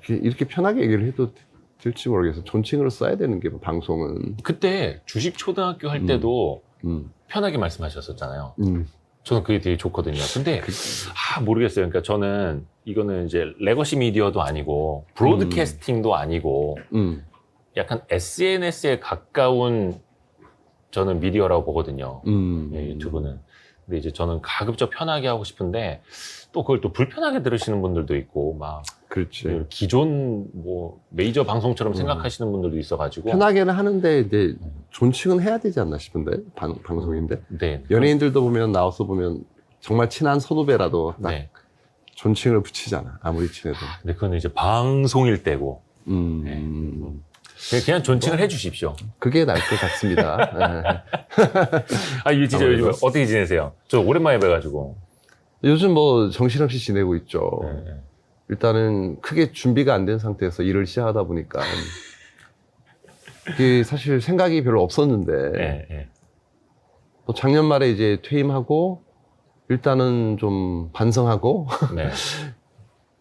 이렇게 편하게 얘기를 해도 될지 모르겠어요. 존칭으로 써야 되는 게 방송은. 그때 주식 초등학교 할 때도 편하게 말씀하셨었잖아요. 저는 그게 되게 좋거든요. 근데 모르겠어요. 그러니까 저는 이거는 이제 레거시 미디어도 아니고 브로드캐스팅도 아니고 약간 SNS에 가까운 저는 미디어라고 보거든요. 예, 유튜브는. 근데 이제 저는 가급적 편하게 하고 싶은데 또 그걸 또 불편하게 들으시는 분들도 있고 막 그렇지. 기존 뭐 메이저 방송처럼 생각하시는 분들도 있어가지고 편하게는 하는데 이제 존칭은 해야 되지 않나 싶은데 방송인데 네. 연예인들도 보면 나와서 보면 정말 친한 선후배라도 딱 네. 존칭을 붙이잖아. 아무리 친해도. 근데 그건 이제 방송일 때고 그냥 존칭을 해주십시오. 그게 나을 것 같습니다. 네. 이게 진짜 요즘 어떻게 지내세요? 저 오랜만에 뵈가지고. 요즘 뭐 정신없이 지내고 있죠. 네. 일단은 크게 준비가 안 된 상태에서 일을 시작하다 보니까 이게 사실 생각이 별로 없었는데 네. 또 작년 말에 이제 퇴임하고 일단은 좀 반성하고 네.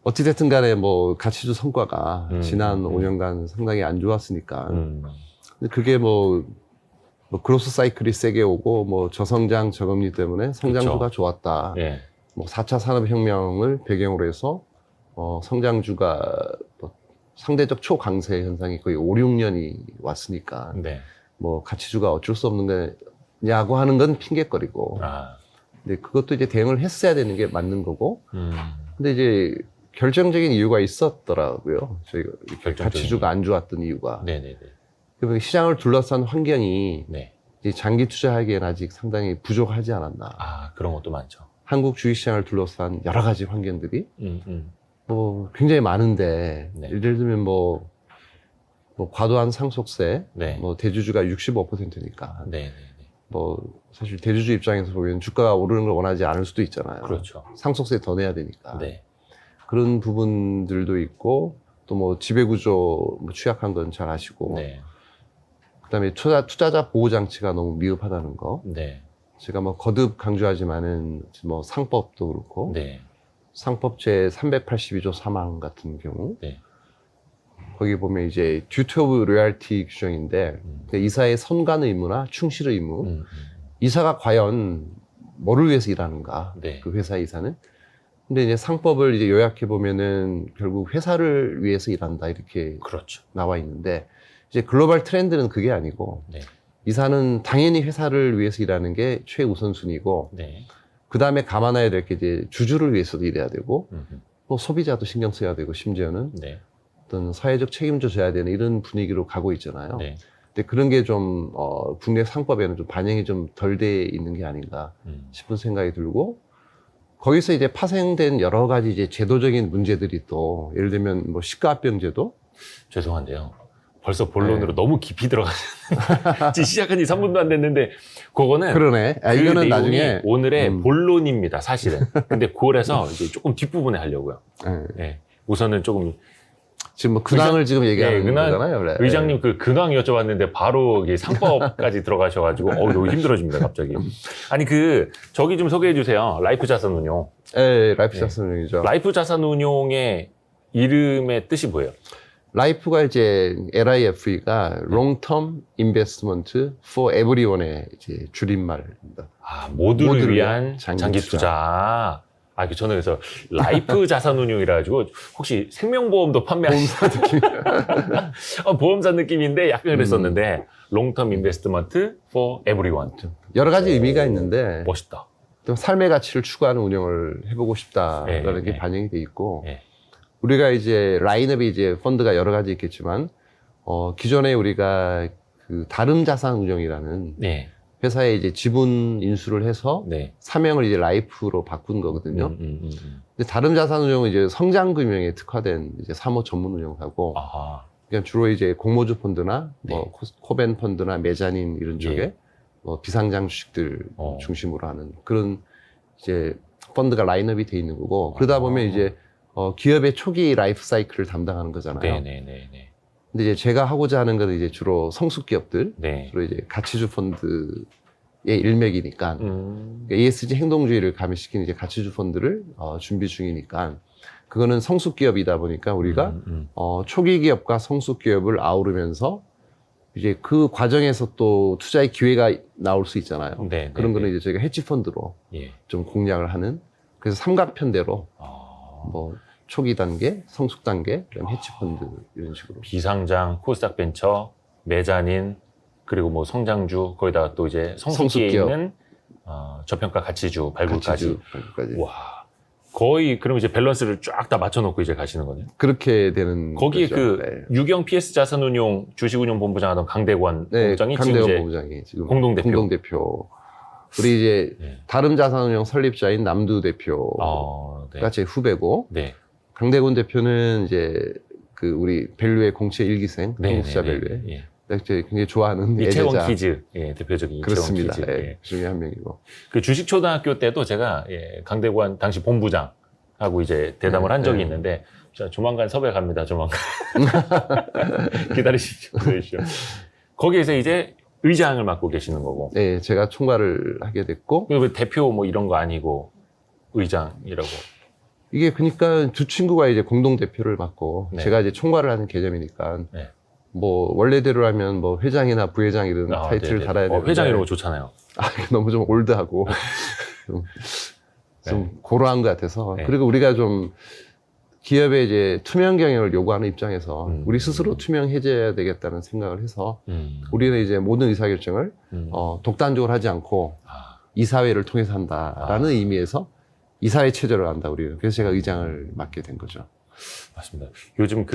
어찌됐든 간에 뭐 가치주 성과가 지난 5년간 상당히 안 좋았으니까 근데 그게 뭐 그로스 사이클이 세게 오고 뭐 저성장 저금리 때문에 성장주가 그쵸. 좋았다. 네. 뭐 4차 산업혁명을 배경으로 해서 성장주가 뭐 상대적 초강세 현상이 거의 5, 6년이 왔으니까 네. 뭐 가치주가 어쩔 수 없는 거냐고 하는 건 핑계거리고 근데 그것도 이제 대응을 했어야 되는 게 맞는 거고 근데 이제 결정적인 이유가 있었더라고요. 저희가 가치주가 안 좋았던 이유가 네네네. 그러면 시장을 둘러싼 환경이 네. 이제 장기 투자하기엔 아직 상당히 부족하지 않았나. 그런 것도 많죠. 한국 주식시장을 둘러싼 여러 가지 환경들이 뭐 굉장히 많은데 네. 예를 들면 뭐 과도한 상속세, 네. 뭐 대주주가 65%니까 네네네. 뭐 사실 대주주 입장에서 보면 주가가 오르는 걸 원하지 않을 수도 있잖아요. 그렇죠. 상속세 더 내야 되니까. 네. 그런 부분들도 있고 또 뭐 지배구조 취약한 건 잘 아시고 네. 그다음에 투자자 보호 장치가 너무 미흡하다는 거. 네. 제가 뭐 거듭 강조하지만은 뭐 상법도 그렇고 네. 상법 제 382조 3항 같은 경우 네. 거기 보면 이제 듀티 오브 로얄티 규정인데 이사의 선관 의무나 충실 의무 이사가 과연 뭐를 위해서 일하는가 네. 그 회사 이사는 근데 이제 상법을 이제 요약해 보면은 결국 회사를 위해서 일한다 이렇게 그렇죠. 나와 있는데 이제 글로벌 트렌드는 그게 아니고 네. 이사는 당연히 회사를 위해서 일하는 게 최우선순위고 네. 그 다음에 감안해야 될 게 이제 주주를 위해서도 일해야 되고 뭐 소비자도 신경 써야 되고 심지어는 네. 어떤 사회적 책임져 져야 되는 이런 분위기로 가고 있잖아요. 네. 근데 그런 게 좀 국내 상법에는 좀 반영이 좀 덜 돼 있는 게 아닌가 싶은 생각이 들고 거기서 이제 파생된 여러 가지 이제 제도적인 문제들이 또 예를 들면 뭐 시가합병제도 죄송한데요. 벌써 본론으로 너무 깊이 들어가셨는데 지금 시작한 지 3분도 안 됐는데 그거는 그러네. 그 이거는 내용이 나중에 오늘의 본론입니다. 사실은. 근데 그거라서 이제 조금 뒷부분에 하려고요. 네. 우선은 조금 지금 뭐 근황을 지금 얘기하는 근황, 거잖아요. 원래. 의장님 그 근황 여쭤봤는데 바로 이게 상법까지 들어가셔가지고 너무 힘들어집니다 갑자기. 아니 저기 좀 소개해 주세요. 라이프 자산운용. 네, 라이프 자산운용이죠. 라이프 자산운용의 이름의 뜻이 뭐예요? 라이프가 이제 LIFE가 Long Term Investment for Everyone의 이제 줄임말입니다. 모두를 위한 장기 투자. 저는 그래서 라이프 자산운용이라 가지고 혹시 생명보험도 판매하시는 보험사 느낌. 보험사 느낌인데 약간 그랬었는데 롱텀 인베스트먼트 for everyone. 여러 가지 의미가 있는데 멋있다. 또 삶의 가치를 추구하는 운영을 해보고 싶다라는 게 반영이 돼 있고 우리가 이제 라인업이 이제 펀드가 여러 가지 있겠지만 기존에 우리가 그 다른 자산 운용이라는 회사에 이제 지분 인수를 해서 사명을 이제 라이프로 바꾼 거거든요. 근데 다른 자산 운용은 이제 성장 금융에 특화된 이제 사모 전문 운용사고, 그냥 주로 이제 공모주 펀드나 뭐 코벤 펀드나 메자닌 이런 쪽에 뭐 비상장 주식들 중심으로 하는 그런 이제 펀드가 라인업이 돼 있는 거고, 그러다 보면 이제 기업의 초기 라이프 사이클을 담당하는 거잖아요. 근데 이제 제가 하고자 하는 건 이제 주로 성숙 기업들, 주로 이제 가치주 펀드의 일맥이니까 그러니까 ESG 행동주의를 가미시킨 이제 가치주 펀드를 준비 중이니까 그거는 성숙 기업이다 보니까 우리가 초기 기업과 성숙 기업을 아우르면서 이제 그 과정에서 또 투자의 기회가 나올 수 있잖아요. 네, 그런 거는 이제 저희가 헤지 펀드로 예. 좀 공략을 하는. 그래서 삼각편대로 뭐 초기 단계, 성숙 단계, 그다음 헤지 펀드 이런 식으로. 비상장, 코스닥 벤처, 메자닌, 그리고 뭐 성장주, 거기다가 또 이제 성숙기에 있는 저평가 가치주, 발굴까지. 와, 거의 그럼 이제 밸런스를 쫙 다 맞춰놓고 이제 가시는 거네요. 그렇게 되는 거기에 거죠. 그 유경 PS 자산운용 주식운용 본부장 하던 강대관 본부장이 강대관 지금 본부장이 지금 공동대표. 우리 이제 다름 자산운용 설립자인 남두 대표가 제 후배고, 강대관 대표는 이제 그 우리 밸류의 공채 일기생, 한국투자 밸류에 굉장히 좋아하는 이채원 애제자. 키즈, 대표적인 이채원 그렇습니다. 키즈. 중에 한 명이고. 그 주식초등학교 때도 제가 강대관 당시 본부장하고 이제 대담을 한 적이 있는데, 조만간 섭외 갑니다. 조만간 기다리시죠. 거기에서 이제 의장을 맡고 계시는 거고. 네, 제가 총괄을 하게 됐고. 왜 대표 뭐 이런 거 아니고 의장이라고? 이게 그러니까 두 친구가 이제 공동 대표를 맡고 제가 이제 총괄을 하는 개념이니까. 뭐 원래대로라면 뭐 회장이나 부회장 이런 타이틀을 달아야 되는데 회장 이런 거 좋잖아요. 너무 좀 올드하고 좀 고루한 것 같아서. 그리고 우리가 좀 기업의 이제 투명 경영을 요구하는 입장에서 우리 스스로 투명해져야 되겠다는 생각을 해서 우리는 이제 모든 의사결정을 독단적으로 하지 않고 이사회를 통해서 한다라는 의미에서 이사회 체제로 한다 우리는. 그래서 제가 의장을 맡게 된 거죠. 맞습니다. 요즘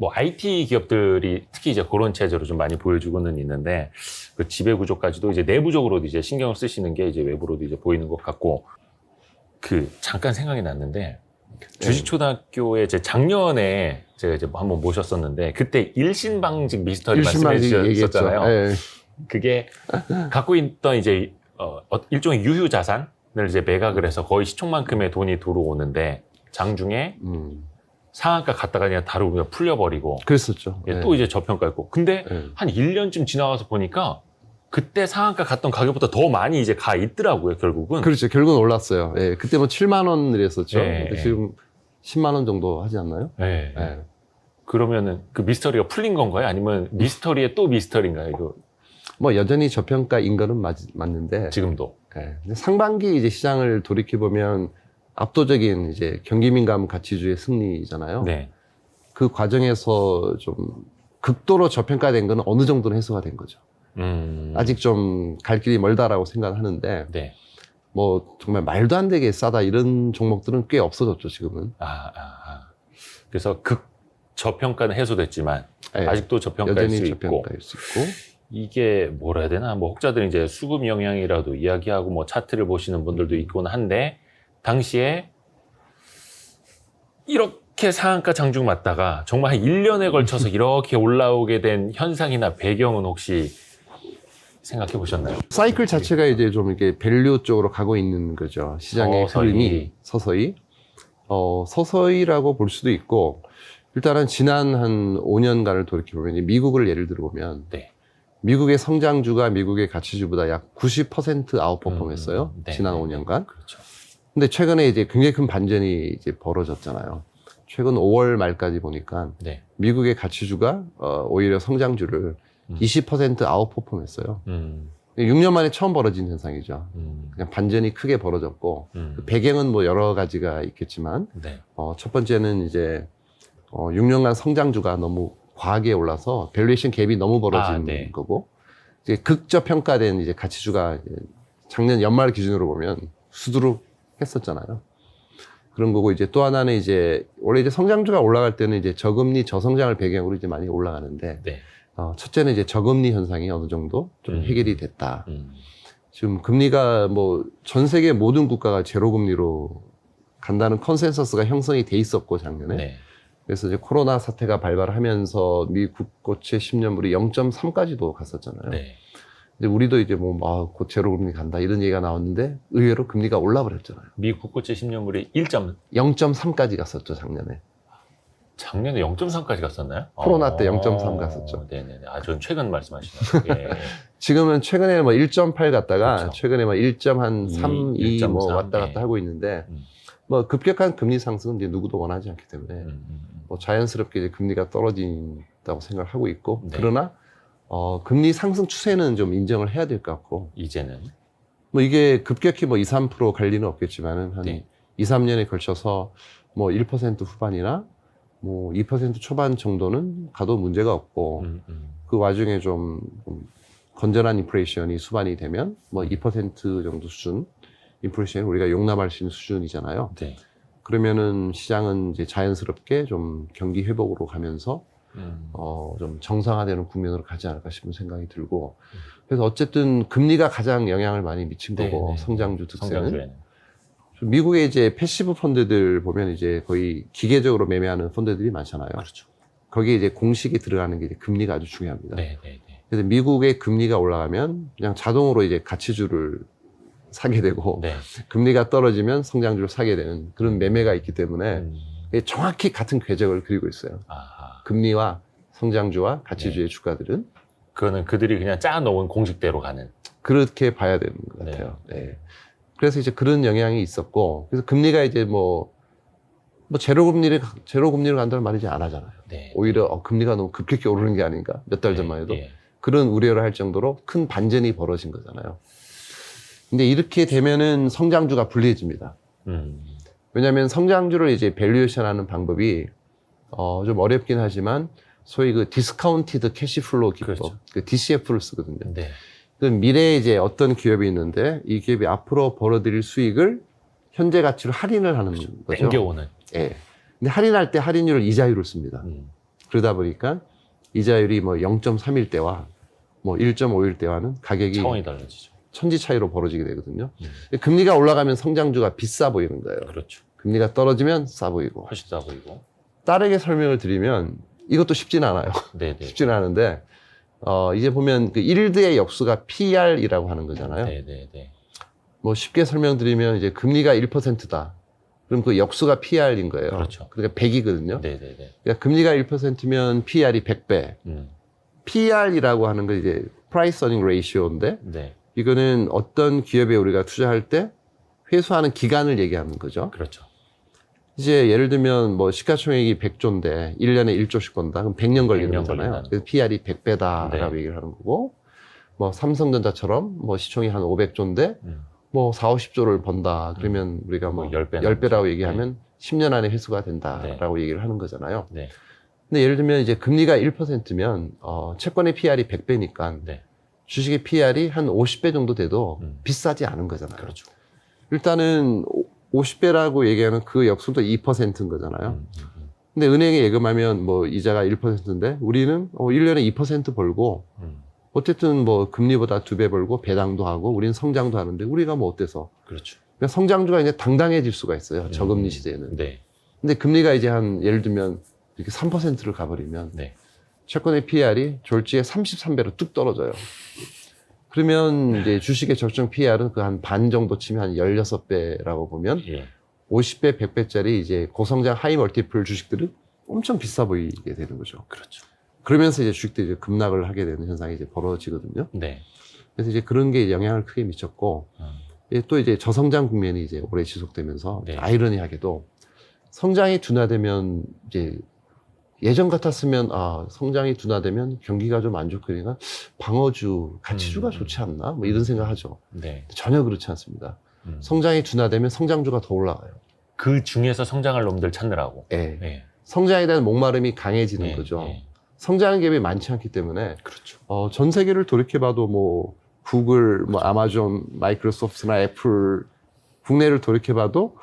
뭐 IT 기업들이 특히 이제 그런 체제로 좀 많이 보여주고는 있는데, 그 지배 구조까지도 이제 내부적으로도 이제 신경을 쓰시는 게 이제 외부로도 이제 보이는 것 같고. 잠깐 생각이 났는데, 주식초등학교에 제 작년에 제가 이제 한번 모셨었는데, 그때 일신방직 미스터리 말씀해 주셨잖아요. 그게 갖고 있던 이제 일종의 유휴 자산을 이제 매각을 해서 거의 시총만큼의 돈이 들어오는데, 장중에 상한가 갔다가 그냥 다루고 풀려버리고. 그랬었죠. 또 이제 저평가했고. 근데 한 1년쯤 지나가서 보니까 그때 상한가 갔던 가격보다 더 많이 이제 가 있더라고요, 결국은. 그렇죠. 결국은 올랐어요. 그때 뭐 7만 원을 했었죠. 지금 10만 원 정도 하지 않나요? 그러면은 그 미스터리가 풀린 건가요? 아니면 미스터리에 또 미스터리인가요, 이거? 뭐 여전히 저평가인 거는 맞는데. 지금도. 근데 상반기 이제 시장을 돌이켜보면 압도적인 이제 경기민감 가치주의 승리잖아요. 그 과정에서 좀 극도로 저평가된 건 어느 정도는 해소가 된 거죠. 아직 좀 갈 길이 멀다라고 생각하는데, 뭐 정말 말도 안 되게 싸다 이런 종목들은 꽤 없어졌죠, 지금은. 그래서 저평가는 해소됐지만 아직도 저평가일 수 있고. 이게 뭐라 해야 되나? 뭐 혹자들은 이제 수급 영향이라도 이야기하고 뭐 차트를 보시는 분들도 있곤 한데, 당시에 이렇게 상한가 장중 맞다가 정말 한 1년에 걸쳐서 이렇게 올라오게 된 현상이나 배경은 혹시 생각해 보셨나요? 사이클 자체가 이제 좀 이렇게 밸류 쪽으로 가고 있는 거죠. 시장의 흐름이 서서히. 서서히라고 볼 수도 있고, 일단은 지난 한 5년간을 돌이켜보면, 미국을 예를 들어보면, 미국의 성장주가 미국의 가치주보다 약 90% 아웃퍼폼 했어요. 지난 5년간. 그렇죠. 근데 최근에 이제 굉장히 큰 반전이 이제 벌어졌잖아요. 최근 5월 말까지 보니까 미국의 가치주가 오히려 성장주를 20% 아웃퍼폼 했어요. 6년 만에 처음 벌어진 현상이죠. 그냥 반전이 크게 벌어졌고, 그 배경은 뭐 여러 가지가 있겠지만, 첫 번째는 이제 6년간 성장주가 너무 과하게 올라서 밸류에이션 갭이 너무 벌어진 거고, 이제 극저평가된 이제 가치주가 작년 연말 기준으로 보면 수두룩 했었잖아요. 그런 거고, 이제 또 하나는 이제 원래 이제 성장주가 올라갈 때는 이제 저금리 저성장을 배경으로 이제 많이 올라가는데, 첫째는 이제 저금리 현상이 어느 정도 좀 해결이 됐다. 지금 금리가 뭐 전 세계 모든 국가가 제로금리로 간다는 컨센서스가 형성이 돼 있었고, 작년에. 그래서 이제 코로나 사태가 발발하면서 미 국고채 10년물이 0.3까지도 갔었잖아요. 근데 우리도 이제 곧 제로금리 간다 이런 얘기가 나왔는데 의외로 금리가 올라버렸잖아요. 미 국고채 10년물이 0.3까지 갔었죠, 작년에. 작년에 0.3까지 갔었나요? 코로나 때 0.3 갔었죠. 네네네. 전 최근 말씀하시는. 지금은 최근에 뭐 1.8 갔다가 최근에 뭐 1.3, 2 뭐 왔다 갔다 하고 있는데 뭐 급격한 금리 상승은 이제 누구도 원하지 않기 때문에 뭐 자연스럽게 이제 금리가 떨어진다고 생각을 하고 있고 네. 그러나 금리 상승 추세는 좀 인정을 해야 될 것 같고 이제는 뭐 이게 급격히 뭐 2, 3% 갈 리는 없겠지만은 한 네. 2, 3년에 걸쳐서 뭐 1% 후반이나 뭐 2% 초반 정도는 가도 문제가 없고 그 와중에 좀 건전한 인플레이션이 수반이 되면 뭐 2% 정도 수준 인플레이션이 우리가 용납할 수 있는 수준이잖아요. 네. 그러면은 시장은 이제 자연스럽게 좀 경기 회복으로 가면서 좀 정상화되는 국면으로 가지 않을까 싶은 생각이 들고 그래서 어쨌든 금리가 가장 영향을 많이 미친 거고 성장주 특세는 성장주에는. 미국의 이제 패시브 펀드들 보면 이제 거의 기계적으로 매매하는 펀드들이 많잖아요. 그렇죠. 거기에 이제 공식이 들어가는 게 이제 금리가 아주 중요합니다. 네, 네, 네. 그래서 미국의 금리가 올라가면 그냥 자동으로 이제 가치주를 사게 되고 네. 금리가 떨어지면 성장주를 사게 되는 그런 매매가 있기 때문에 정확히 같은 궤적을 그리고 있어요. 아하. 금리와 성장주와 가치주의 주가들은 그거는 그들이 그냥 짜놓은 공식대로 가는. 그렇게 봐야 되는 것 같아요. 네. 그래서 이제 그런 영향이 있었고, 그래서 금리가 이제 뭐 제로 금리를 간다는 말이 이제 안 하잖아요. 네. 오히려 금리가 너무 급격히 오르는 게 아닌가 몇 달 전만 해도 그런 우려를 할 정도로 큰 반전이 벌어진 거잖아요. 근데 이렇게 되면은 성장주가 불리해집니다. 왜냐하면 성장주를 이제 밸류에이션하는 방법이 좀 어렵긴 하지만 소위 그 디스카운티드 캐시플로우 기법, 그렇죠. 그 DCF를 쓰거든요. 네. 그 미래에 이제 어떤 기업이 있는데 이 기업이 앞으로 벌어들일 수익을 현재 가치로 할인을 하는 거죠. 땡겨오는. 예. 근데 할인할 때 할인율을 이자율을 씁니다. 그러다 보니까 이자율이 뭐 0.3일 때와 뭐 1.5일 때와는 가격이 차원이 달라지죠. 천지 차이로 벌어지게 되거든요. 금리가 올라가면 성장주가 비싸 보이는 거예요. 그렇죠. 금리가 떨어지면 싸 보이고. 훨씬 싸 보이고. 다르게 설명을 드리면 이것도 쉽진 않아요. 네네. 쉽지는 않은데 이제 보면 그 일드의 역수가 PR이라고 하는 거잖아요. 네네네. 뭐 쉽게 설명드리면 이제 금리가 1%다. 그럼 그 역수가 PR인 거예요. 그렇죠. 그러니까 100이거든요. 네네네. 그러니까 금리가 1%면 PR이 100배. PR이라고 하는 거 이제 Price Earning Ratio인데 네. 이거는 어떤 기업에 우리가 투자할 때 회수하는 기간을 얘기하는 거죠. 그렇죠. 이제 예를 들면 뭐 시가총액이 100조인데 1년에 1조씩 번다. 그럼 100년 걸리는 100년 거잖아요. 걸린다는 그래서 PR이 100배다라고 네. 얘기를 하는 거고 뭐 삼성전자처럼 뭐 시총이 한 500조인데 뭐 4, 50조를 번다. 그러면 우리가 뭐 10배라고 얘기하면 10년 안에 회수가 된다라고 얘기를 하는 거잖아요. 네. 근데 예를 들면 이제 금리가 1%면 채권의 PR이 100배니까 네. 주식의 PR이 한 50배 정도 돼도 비싸지 않은 거잖아요. 그렇죠. 일단은 50배라고 얘기하는 그 역수도 2%인 거잖아요. 근데 은행에 예금하면 뭐 이자가 1%인데 우리는 1년에 2% 벌고 어쨌든 뭐 금리보다 2배 벌고 배당도 하고 우리는 성장도 하는데 우리가 뭐 어때서? 그렇죠. 그러니까 성장주가 이제 당당해질 수가 있어요. 저금리 시대에는. 네. 근데 금리가 이제 한 예를 들면 이렇게 3%를 가버리면 네. 채권의 PR이 졸지에 33배로 뚝 떨어져요. 그러면 이제 주식의 적정 PR은 그 한 반 정도 치면 한 16배라고 보면 50배, 100배짜리 이제 고성장 하이 멀티플 주식들은 엄청 비싸 보이게 되는 거죠. 그렇죠. 그러면서 이제 주식들이 이제 급락을 하게 되는 현상이 이제 벌어지거든요. 네. 그래서 이제 그런 게 영향을 크게 미쳤고, 또 이제 저성장 국면이 이제 오래 지속되면서 아이러니하게도 성장이 둔화되면 이제 예전 같았으면 성장이 둔화되면 경기가 좀 안 좋으니까 방어주, 가치주가 좋지 않나? 뭐 이런 생각하죠. 네. 전혀 그렇지 않습니다. 성장이 둔화되면 성장주가 더 올라가요. 그 중에서 성장할 놈들 찾느라고. 네. 네. 성장에 대한 목마름이 강해지는 거죠. 성장하는 기업이 많지 않기 때문에 그렇죠. 전 세계를 돌이켜봐도 뭐 구글, 뭐 아마존, 마이크로소프트나 애플 국내를 돌이켜봐도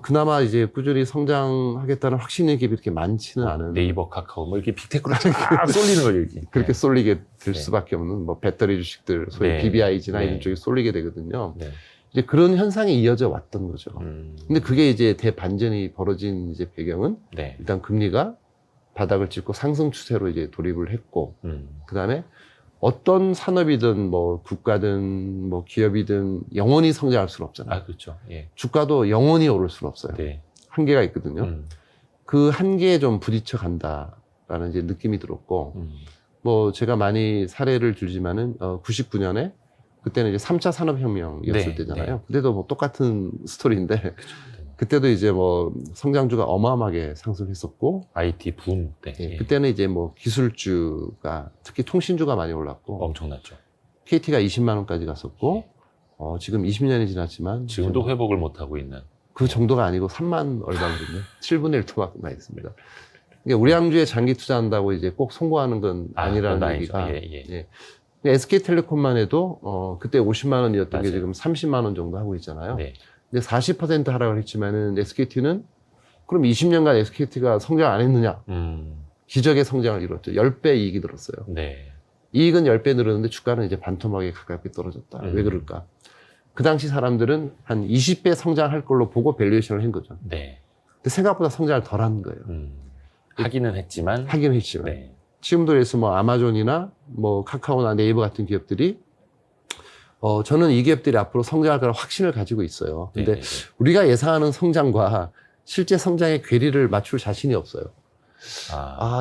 그나마 이제 꾸준히 성장하겠다는 확신의 기업이 이렇게 많지는 않은 네이버, 카카오 뭐 이렇게 빅테크로 쫙 쏠리는 거죠. 이렇게. 그렇게 쏠리게 될 수밖에 없는 뭐 배터리 주식들 소위 BBIG나 이런 쪽이 쏠리게 되거든요. 이제 그런 현상이 이어져 왔던 거죠. 근데 그게 이제 대반전이 벌어진 이제 배경은 일단 금리가 바닥을 찍고 상승 추세로 이제 돌입을 했고 그다음에 어떤 산업이든 뭐 국가든 뭐 기업이든 영원히 성장할 수는 없잖아요. 그렇죠. 예. 주가도 영원히 오를 수는 없어요. 네. 한계가 있거든요. 그 한계에 좀 부딪혀 간다라는 이제 느낌이 들었고, 뭐 제가 많이 사례를 들지만은 99년에 그때는 이제 3차 산업혁명이었을 때잖아요. 그때도 뭐 똑같은 스토리인데 그때도 이제 뭐 성장주가 어마어마하게 상승했었고 IT 붐 때. 예, 그때는 이제 뭐 기술주가 특히 통신주가 많이 올랐고 엄청났죠. KT가 20만 원까지 갔었고 지금 20년이 지났지만 지금도 이제 회복을 못 하고 있는. 그 정도가 아니고 3만 얼마거든요. 7분의 1 토막 나 있습니다. 그러니까 우량주에 장기 투자한다고 이제 꼭 성공하는 건 아니라는 그건 얘기가. 아니죠. 예. SK텔레콤만 해도 그때 50만 원이었던 게 맞아요. 지금 30만 원 정도 하고 있잖아요. 네. 근데 40% 하락을 했지만은 SKT는 그럼 20년간 SKT가 성장 안 했느냐? 기적의 성장을 이뤘죠. 10배 이익이 늘었어요. 네. 이익은 10배 늘었는데 주가는 이제 반토막에 가깝게 떨어졌다. 왜 그럴까? 그 당시 사람들은 한 20배 성장할 걸로 보고 밸류에이션을 한 거죠. 네. 근데 생각보다 성장을 덜 한 거예요. 하기는 했지만. 하긴 했지만. 네. 지금도 그래서 뭐 아마존이나 뭐 카카오나 네이버 같은 기업들이 저는 이 기업들이 앞으로 성장할 거라 확신을 가지고 있어요. 근데 네. 우리가 예상하는 성장과 실제 성장의 괴리를 맞출 자신이 없어요.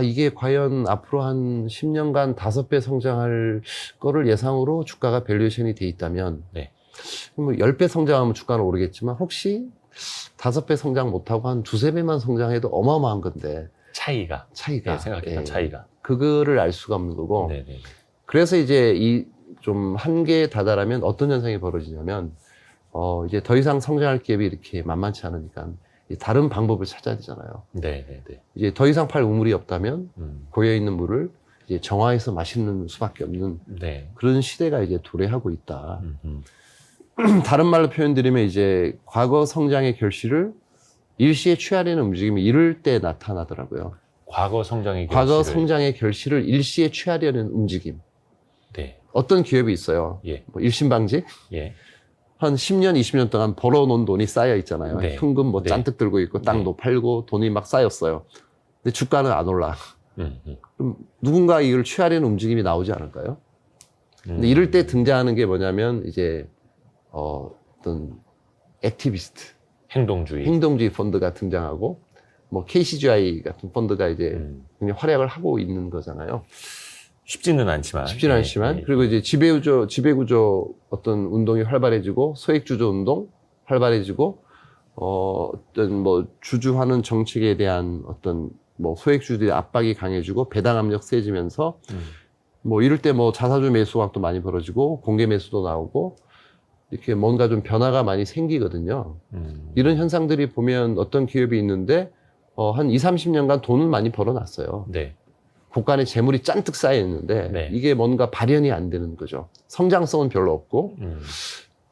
이게 과연 앞으로 한 10년간 5배 성장할 거를 예상으로 주가가 밸류에이션이 돼 있다면 네. 뭐 10배 성장하면 주가는 오르겠지만 혹시 5배 성장 못하고 한 2~3배만 성장해도 어마어마한 건데 차이가. 네, 생각했던 차이가. 그거를 알 수가 없는 거고. 네네. 그래서 이제 이 좀 한계에 다다라면 어떤 현상이 벌어지냐면 이제 더 이상 성장할 기업이 이렇게 만만치 않으니까 다른 방법을 찾아야 되잖아요. 네네네. 이제 더 이상 팔 우물이 없다면 고여 있는 물을 이제 정화해서 마시는 수밖에 없는 네. 그런 시대가 이제 도래하고 있다. 다른 말로 표현드리면 이제 과거 성장의 결실을 일시에 취하려는 움직임이 이럴 때 나타나더라고요. 과거 성장의 과거 결실을. 성장의 결실을 일시에 취하려는 움직임. 네. 어떤 기업이 있어요. 예. 뭐 일신방지? 예. 한 10년, 20년 동안 벌어놓은 돈이 쌓여 있잖아요. 네. 현금 뭐 네. 잔뜩 들고 있고 땅도 팔고 돈이 막 쌓였어요. 근데 주가는 안 올라. 그럼 누군가 이걸 취하려는 움직임이 나오지 않을까요? 근데 이럴 때 등장하는 게 뭐냐면 이제 어떤 액티비스트, 행동주의 펀드가 등장하고 뭐 KCGI 같은 펀드가 이제 굉장히 활약을 하고 있는 거잖아요. 쉽지는 않지만. 그리고 이제 지배구조 어떤 운동이 활발해지고 소액주주 운동 활발해지고 어떤 뭐 주주하는 정책에 대한 어떤 뭐 소액주주의 압박이 강해지고 배당 압력 세지면서 뭐 이럴 때 뭐 자사주 매수각도 많이 벌어지고 공개 매수도 나오고 이렇게 뭔가 좀 변화가 많이 생기거든요. 이런 현상들이 보면 어떤 기업이 있는데 한 20~30년간 돈을 많이 벌어놨어요. 네. 국간에 재물이 잔뜩 쌓여 있는데 네. 이게 뭔가 발현이 안 되는 거죠. 성장성은 별로 없고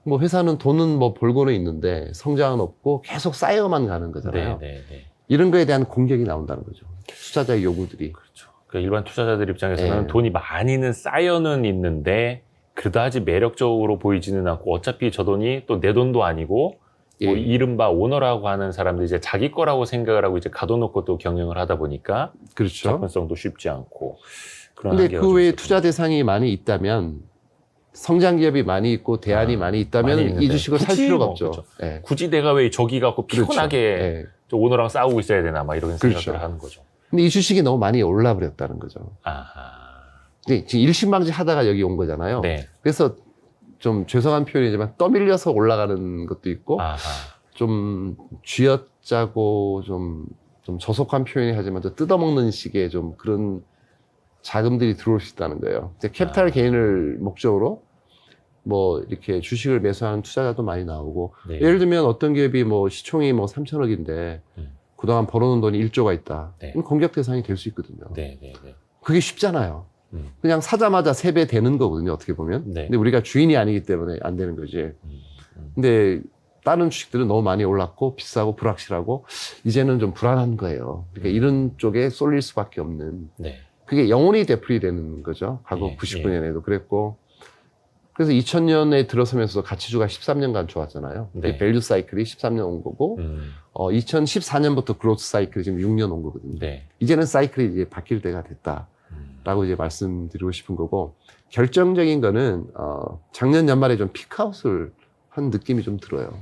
뭐 회사는 돈은 뭐 벌고는 있는데 성장은 없고 계속 쌓여만 가는 거잖아요. 네. 이런 거에 대한 공격이 나온다는 거죠. 투자자의 요구들이. 그렇죠. 그러니까 일반 투자자들 입장에서는 네. 돈이 많이는 쌓여는 있는데 그다지 매력적으로 보이지는 않고 어차피 저 돈이 또 내 돈도 아니고 뭐 이른바 오너라고 하는 사람들이 이제 자기 거라고 생각을 하고 이제 가둬놓고 또 경영을 하다 보니까 그렇죠. 접근성도 쉽지 않고 그런 근데 한계가 그 좀 외에 있었군요. 투자 대상이 많이 있다면 성장 기업이 많이 있고 대안이 많이 있다면 많이 있는데 이 주식을 살 굳이 필요가 뭐, 없죠. 그렇죠. 예. 굳이 내가 왜 저기 갖고 그렇죠. 피곤하게 예. 저 오너랑 싸우고 있어야 되나 막 이런 생각을 그렇죠. 하는 거죠. 근데 이 주식이 너무 많이 올라 버렸다는 거죠. 아하. 근데 지금 일신방지 하다가 여기 온 거잖아요. 네. 그래서 좀 죄송한 표현이지만 떠밀려서 올라가는 것도 있고 아하. 좀 쥐어짜고 좀 저속한 표현이 하지만 또 뜯어먹는 식의 좀 그런 자금들이 들어올 수 있다는 거예요. 이제 캐피탈 게인을 목적으로 뭐 이렇게 주식을 매수하는 투자자도 많이 나오고 네. 예를 들면 어떤 기업이 뭐 시총이 뭐 3천억인데 그동안 벌어놓은 돈이 1조가 있다. 네. 그럼 공격 대상이 될 수 있거든요. 네. 그게 쉽잖아요. 그냥 사자마자 3배 되는 거거든요. 어떻게 보면. 네. 근데 우리가 주인이 아니기 때문에 안 되는 거지. 근데 다른 주식들은 너무 많이 올랐고 비싸고 불확실하고 이제는 좀 불안한 거예요. 그러니까 이런 쪽에 쏠릴 수밖에 없는. 네. 그게 영원히 되풀이되는 거죠. 과거 예, 99년에도 그랬고. 그래서 2000년에 들어서면서 가치주가 13년간 좋았잖아요. 네. 밸류 사이클이 13년 온 거고 2014년부터 그로스 사이클이 지금 6년 온 거거든요. 네. 이제는 사이클이 이제 바뀔 때가 됐다라고 이제 말씀드리고 싶은 거고 결정적인 거는 작년 연말에 좀 피크아웃을 한 느낌이 좀 들어요.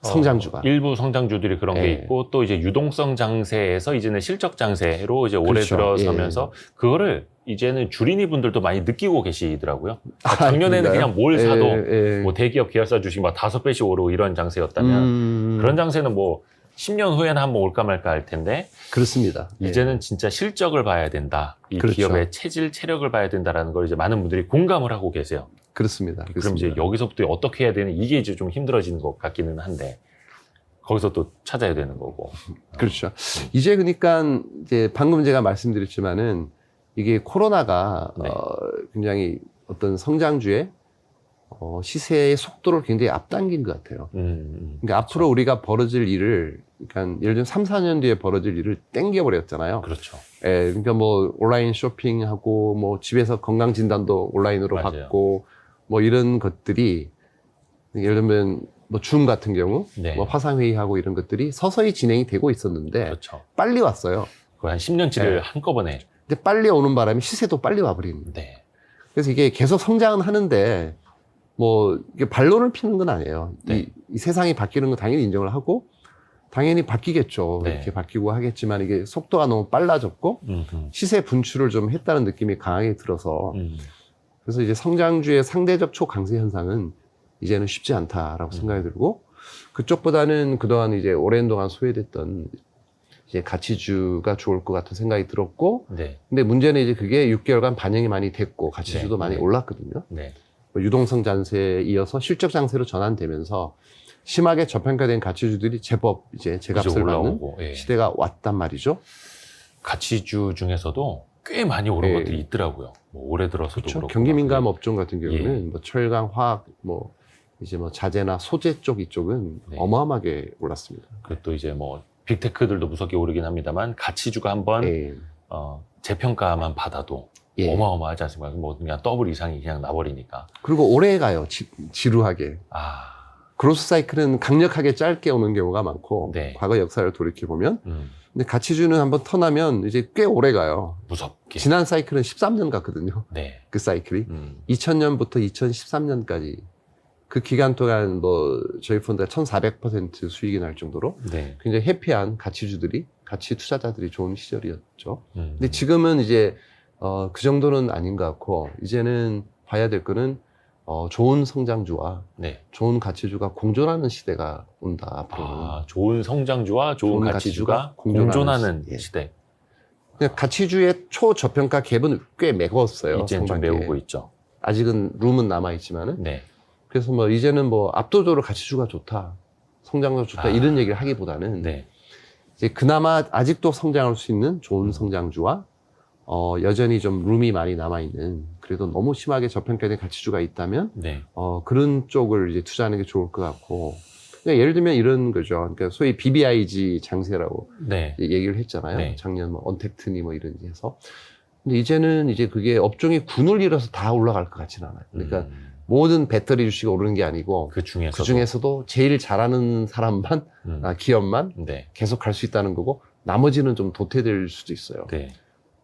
성장주가. 일부 성장주들이 그런 게 있고, 또 이제 유동성 장세에서 이제는 실적 장세로 이제 올해 그렇죠. 들어서면서 그거를 이제는 주린이 분들도 많이 느끼고 계시더라고요. 작년에는 그냥 뭘 사도 뭐 대기업 계열사 주식 막 5배씩 오르고 이런 장세였다면 그런 장세는 뭐 10년 후에는 한번 올까 말까 할 텐데 그렇습니다. 이제는 진짜 실적을 봐야 된다. 이 그렇죠. 기업의 체질, 체력을 봐야 된다라는 걸 이제 많은 분들이 공감을 하고 계세요. 그렇습니다. 그럼 이제 여기서부터 어떻게 해야 되는 이게 이제 좀 힘들어지는 것 같기는 한데 거기서 또 찾아야 되는 거고. 그렇죠. 이제 그러니까 이제 방금 제가 말씀드렸지만은 이게 코로나가 굉장히 어떤 성장주의 시세의 속도를 굉장히 앞당긴 것 같아요. 그러니까 앞으로 우리가 벌어질 일을, 그러니까 예를 들면 3, 4년 뒤에 벌어질 일을 땡겨버렸잖아요. 그렇죠. 예, 그러니까 뭐 온라인 쇼핑하고 뭐 집에서 건강 진단도 온라인으로 맞아요. 받고 뭐 이런 것들이 예를 들면 뭐 줌 같은 경우 뭐 화상회의하고 이런 것들이 서서히 진행이 되고 있었는데 그렇죠. 빨리 왔어요. 거의 한 10년치를 한꺼번에. 근데 빨리 오는 바람에 시세도 빨리 와버리는 거예요. 그래서 이게 계속 성장은 하는데 뭐 이게 반론을 피는 건 아니에요. 이 세상이 바뀌는 건 당연히 인정을 하고 당연히 바뀌겠죠. 이렇게 바뀌고 하겠지만 이게 속도가 너무 빨라졌고 시세 분출을 좀 했다는 느낌이 강하게 들어서 그래서 이제 성장주의 상대적 초강세 현상은 이제는 쉽지 않다라고 생각이 들고 그쪽보다는 그동안 이제 오랜 동안 소외됐던 이제 가치주가 좋을 것 같은 생각이 들었고 근데 문제는 이제 그게 6개월간 반영이 많이 됐고 가치주도 많이 올랐거든요. 유동성 장세에 이어서 실적 장세로 전환되면서 심하게 저평가된 가치주들이 제법 이제 제값을 받는 시대가 왔단 말이죠. 가치주 중에서도 꽤 많이 오른 것들이 있더라고요. 뭐 올해 들어서도 그렇죠. 그렇고. 경기 민감 업종 같은 경우는 뭐 철강, 화학, 뭐 이제 뭐 자재나 소재 쪽 이쪽은 어마어마하게 올랐습니다. 그또 이제 뭐 빅테크들도 무섭게 오르긴 합니다만 가치주가 한번 재평가만 받아도 어마어마하지 않습니까? 뭐 그냥 더블 이상이 그냥 나버리니까. 그리고 오래 가요. 지루하게. 그로스 사이클은 강력하게 짧게 오는 경우가 많고 과거 역사를 돌이켜보면 근데 가치주는 한번 턴하면 이제 꽤 오래 가요. 무섭게. 지난 사이클은 13년 갔거든요. 그 사이클이. 2000년부터 2013년까지 그 기간 동안 뭐 저희 펀드가 1400% 수익이 날 정도로 굉장히 해피한 가치주들이, 가치 투자자들이 좋은 시절이었죠. 근데 지금은 이제 그 정도는 아닌 것 같고 이제는 봐야 될 거는 좋은 성장주와 좋은 가치주가 공존하는 시대가 온다. 앞으로는. 좋은 성장주와 좋은 가치주가 공존하는 시대. 가치주의 초저평가 갭은 꽤 메웠어요. 이제는 좀 메우고 있죠. 아직은 룸은 남아있지만은. 그래서 뭐 이제는 뭐 압도적으로 가치주가 좋다. 성장도 좋다. 이런 얘기를 하기보다는 이제 그나마 아직도 성장할 수 있는 좋은 성장주와 여전히 좀 룸이 많이 남아있는 그래도 너무 심하게 저평가된 가치주가 있다면 그런 쪽을 이제 투자하는 게 좋을 것 같고 그러니까 예를 들면 이런 거죠. 그러니까 소위 BBIG 장세라고 얘기를 했잖아요. 작년 뭐 언택트니 뭐 이런 해서 근데 이제는 이제 그게 업종이 군을 이뤄서 다 올라갈 것 같지는 않아요. 그러니까 모든 배터리 주식이 오르는 게 아니고 그 중에서도 제일 잘하는 사람만 기업만 계속 갈 수 있다는 거고 나머지는 좀 도태될 수도 있어요.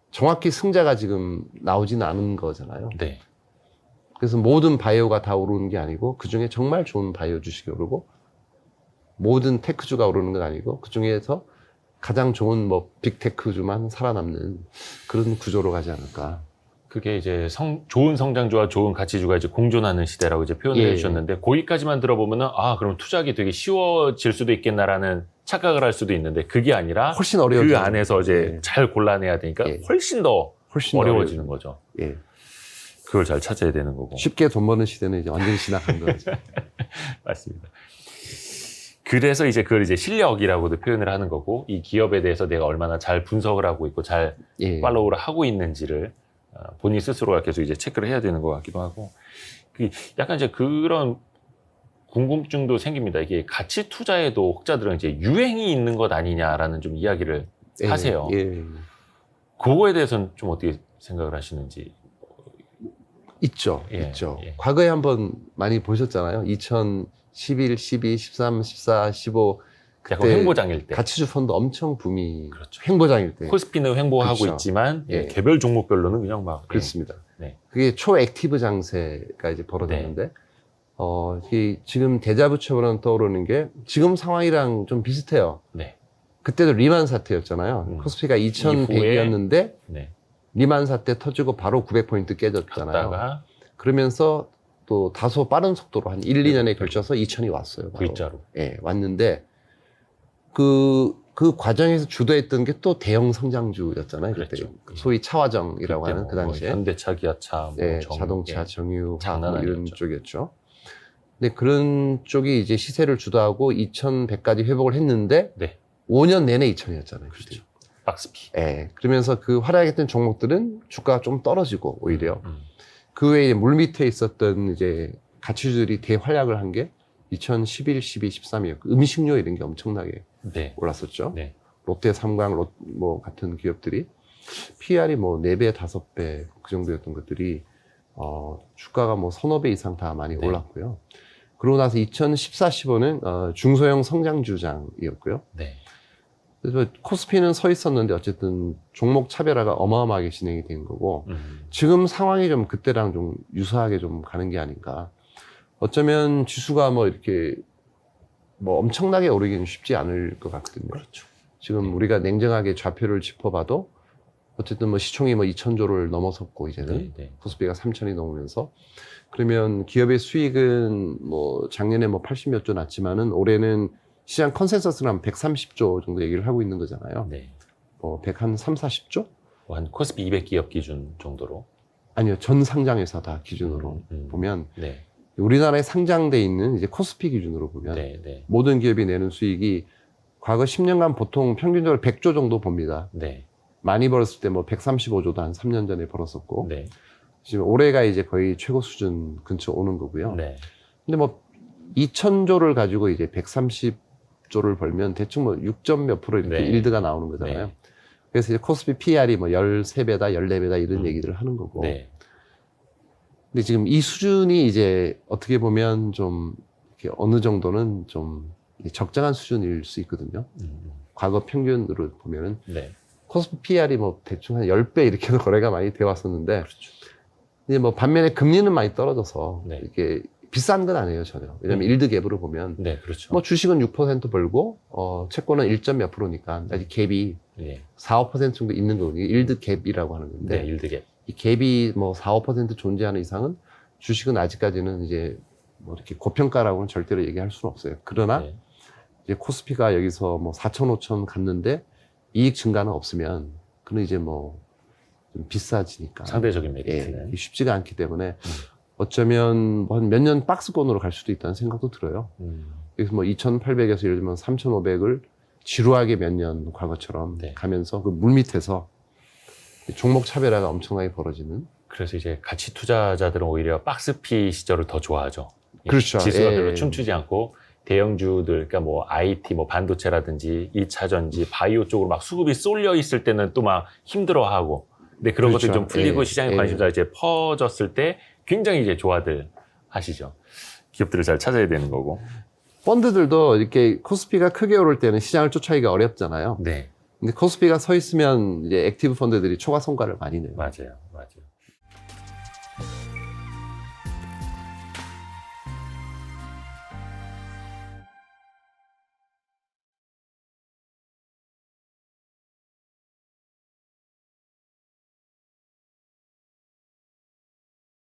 정확히 승자가 지금 나오지는 않은 거잖아요. 그래서 모든 바이오가 다 오르는 게 아니고 그중에 정말 좋은 바이오 주식이 오르고 모든 테크주가 오르는 건 아니고 그중에서 가장 좋은 뭐 빅테크주만 살아남는 그런 구조로 가지 않을까. 그게 이제 좋은 성장주와 좋은 가치주가 이제 공존하는 시대라고 이제 표현을 해주셨는데 거기까지만 들어보면은 그럼 투자하기 되게 쉬워질 수도 있겠나라는 착각을 할 수도 있는데 그게 아니라 훨씬 어려워요. 그 안에서 이제 잘 골라내야 되니까 훨씬 더 어려워지는 거죠. 그걸 잘 찾아야 되는 거고. 쉽게 돈 버는 시대는 이제 완전히 지나간 거죠. 맞습니다. 그래서 이제 그걸 이제 실력이라고도 표현을 하는 거고 이 기업에 대해서 내가 얼마나 잘 분석을 하고 있고 잘 팔로우를 하고 있는지를 본인 스스로가 계속 이제 체크를 해야 되는 것 같기도 하고 약간 이제 그런 궁금증도 생깁니다. 이게 가치 투자에도 혹자들은 이제 유행이 있는 것 아니냐라는 좀 이야기를 하세요. 그거에 대해서는 좀 어떻게 생각을 하시는지. 있죠. 과거에 한번 많이 보셨잖아요. 2011, 12, 13, 14, 15 약간 횡보장일 때 가치주 펀드 엄청 붐이 횡보장일 때 코스피는 횡보하고 있지만 개별 종목별로는 그냥 막 그렇습니다. 그게 초 액티브 장세가 이제 벌어졌는데 지금 대자부처럼 떠오르는 게 지금 상황이랑 좀 비슷해요. 네. 그때도 리만 사태였잖아요. 코스피가 2100이었는데 네. 리만 사태 터지고 바로 900포인트 깨졌잖아요. 갔다가 그러면서 또 다소 빠른 속도로 한 1, 2년에 걸쳐서 2000이 왔어요. 바로. V자로. 예, 왔는데 그 과정에서 주도했던 게 또 대형 성장주였잖아요. 그랬죠. 그때 소위 차화정이라고 그때 하는 뭐 그 당시에. 현대차, 기아차, 뭐 네, 정- 자동차, 예. 정유, 장난 화학 뭐 이런 아니었죠. 쪽이었죠. 근데 그런 쪽이 이제 시세를 주도하고 2100까지 회복을 했는데 네. 5년 내내 2000이었잖아요. 그렇죠. 박스피. 예. 그러면서 그 활약했던 종목들은 주가가 좀 떨어지고 오히려 음. 그 외에 물 밑에 있었던 이제 가치주들이 대활약을 한 게 2011, 12, 13이었고 음식료 이런 게 엄청나게 네. 올랐었죠. 네. 롯데, 삼광, 뭐 같은 기업들이 PR이 뭐 4배, 5배 그 정도였던 것들이 주가가 뭐 서너 배 이상 다 많이 네. 올랐고요. 그러고 나서 2014, 15는 중소형 성장주장이었고요. 네. 그래서 코스피는 서 있었는데 어쨌든 종목 차별화가 어마어마하게 진행이 된 거고 지금 상황이 좀 그때랑 좀 유사하게 좀 가는 게 아닌가. 어쩌면 지수가 뭐 이렇게 뭐 엄청나게 오르기는 쉽지 않을 것 같거든요. 그렇죠. 지금 우리가 냉정하게 좌표를 짚어봐도 어쨌든 뭐 시총이 뭐 2,000조를 넘어섰고 이제는 네. 네. 코스피가 3,000이 넘으면서 그러면 기업의 수익은 뭐 작년에 뭐 80몇 조 났지만은 올해는 시장 컨센서스는 한 130조 정도 얘기를 하고 있는 거잖아요. 네. 뭐 130, 40조? 한 코스피 200 기업 기준 정도로. 아니요, 전 상장회사 다 기준으로 보면 네. 우리나라에 상장돼 있는 이제 코스피 기준으로 보면 네. 네. 모든 기업이 내는 수익이 과거 10년간 보통 평균적으로 100조 정도 봅니다. 네. 많이 벌었을 때 뭐 135조도 한 3년 전에 벌었었고 네. 지금 올해가 이제 거의 최고 수준 근처 오는 거고요. 네. 근데 뭐 2,000조를 가지고 이제 130조를 벌면 대충 뭐 6점 몇 프로 이렇게 네. 일드가 나오는 거잖아요. 네. 그래서 이제 코스피 PR이 뭐 13배다, 14배다 이런 얘기들을 하는 거고. 네. 근데 지금 이 수준이 이제 어떻게 보면 좀 이렇게 어느 정도는 좀 적정한 수준일 수 있거든요. 과거 평균으로 보면은 네. 코스피 PR이 뭐 대충 한 10배 이렇게도 거래가 많이 돼 왔었는데 그렇죠. 이제 뭐 반면에 금리는 많이 떨어져서 네. 이게 비싼 건 아니에요, 전혀. 왜냐면 일드 갭으로 보면 네, 그렇죠. 뭐 주식은 6% 벌고 채권은 1점 몇 프로니까 아직 갭이 네. 4, 5% 정도 있는 거거든요. 일드 갭이라고 하는 건데 네, 일드갭. 이 갭이 뭐 4, 5% 존재하는 이상은 주식은 아직까지는 이제 뭐 이렇게 고평가라고는 절대로 얘기할 수는 없어요. 그러나 네. 이제 코스피가 여기서 뭐 4천, 5천 갔는데 이익 증가는 없으면 그는 이제 뭐 좀 비싸지니까 상대적인 메리트는. 예, 쉽지가 않기 때문에 어쩌면 한 몇 년 박스권으로 갈 수도 있다는 생각도 들어요. 그래서 뭐 2,800에서 예를 들면 3,500을 지루하게 몇 년 과거처럼 네. 가면서 그 물밑에서 종목 차별화가 엄청나게 벌어지는. 그래서 이제 가치 투자자들은 오히려 박스피 시절을 더 좋아하죠. 그렇죠. 지수가 예. 별로 춤추지 않고 대형주들, 그러니까 뭐 IT, 뭐 반도체라든지 2차 전지, 바이오 쪽으로 막 수급이 쏠려 있을 때는 또 막 힘들어하고. 근데 그런 그렇죠. 것들이 좀 풀리고 예. 시장의 예. 관심사가 이제 퍼졌을 때 굉장히 이제 좋아들 하시죠. 기업들을 잘 찾아야 되는 거고. 펀드들도 이렇게 코스피가 크게 오를 때는 시장을 쫓아가기가 어렵잖아요. 네, 근데 코스피가 서 있으면 이제 액티브 펀드들이 초과 성과를 많이 내요. 맞아요. 맞아요.